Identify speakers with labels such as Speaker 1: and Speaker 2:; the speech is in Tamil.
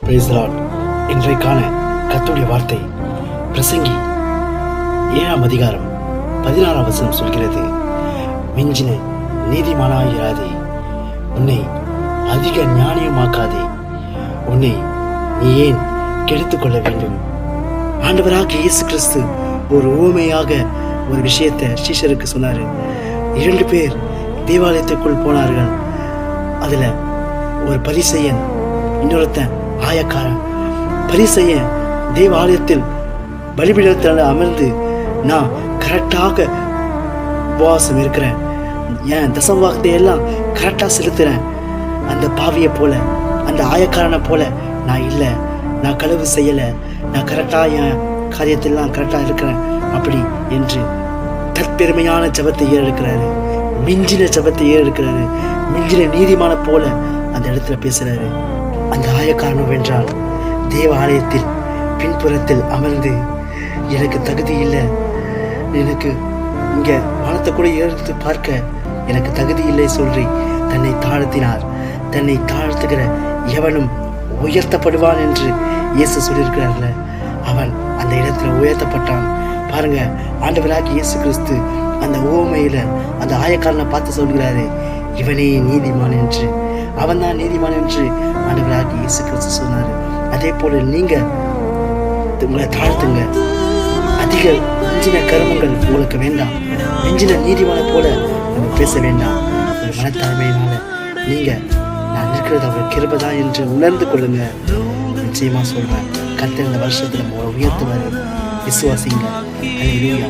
Speaker 1: Praise the Lord. இன்றைக்கான கர்த்தருடைய வார்த்தை பிரசங்கி 7ஆம் அதிகாரம் 16ஆம் வசனம் சொல்கிறது, மிஞ்சின நீதிமானாயிராதே, உன்னை அதிக ஞானியமாக்காதே, உன்னை நீ ஏன் கெடுத்துக் கொள்ள வேண்டும். ஆண்டவராக இயேசு கிறிஸ்து ஒரு உவமையாக ஒரு விஷயத்தை சீஷருக்கு சொன்னார். 2 பேர் தேவாலயத்துக்குள் போனார்கள். அதில் ஒரு பரிசேயன், இன்னொருத்தன் ஆயக்காரன். பரிசேயன் தேவாலயத்தில் பலிபீடத்தில் அமர்ந்து, நான் கரெக்டாக உபவாசம் இருக்கிறேன், என் தசமபாகத்தை எல்லாம் கரெக்டாக செலுத்துகிறேன், அந்த பாவியை போல, அந்த ஆயக்காரனை போல நான் இல்லை, நான் களவு செய்யலை, நான் கரெக்டாக என் காரியத்திலாம் கரெக்டாக இருக்கிறேன் அப்படி என்று தற்பெருமையான ஜபத்தை ஏறெடுக்கிறாரு. மிஞ்சின ஜபத்தை ஏறெடுக்கிறாரு. மிஞ்சின நீதிமான போல அந்த இடத்துல பேசுறாரு. அந்த ஆயக்காரனோ வென்றால் தேவ ஆலயத்தில் பின்புறத்தில் அமர்ந்து, எனக்கு தகுதி இல்லை, எனக்கு இங்கே வானத்தை கூட எடுத்து பார்க்க எனக்கு தகுதி இல்லை சொல்லி தன்னை தாழ்த்தினார். தன்னை தாழ்த்துகிற எவனும் உயர்த்தப்படுவான் என்று இயேசு சொல்லியிருக்கிறார்ல, அவன் அந்த இடத்துல உயர்த்தப்பட்டான். பாருங்க, ஆண்டவராகிய இயேசு கிறிஸ்து அந்த உவமையில அந்த ஆயக்காரனை பார்த்து சொல்கிறாரு, இவனே நீதிமான் என்று, அவன் தான் நீதிமான் என்று ஆண்டவராகிய இயேசு கிறிஸ்து சொன்னார். அதே போல நீங்க உங்களை தாழ்த்துங்க. அதிக மிஞ்சின கருமங்கள் உங்களுக்கு வேண்டாம். மிஞ்சின நீதிமான போல நம்ம பேச வேண்டாம். ஒரு மனத்தாழ்மையினால நீங்க நான் இருக்கிறது அவர் கிருபைதான் என்று உணர்ந்து கொள்ளுங்க. நிச்சயமா சொல்றேன், கர்த்தர் இந்த வருஷத்துல உயர்த்துவாரு. விசுவாசிங்க. அல்லேலூயா.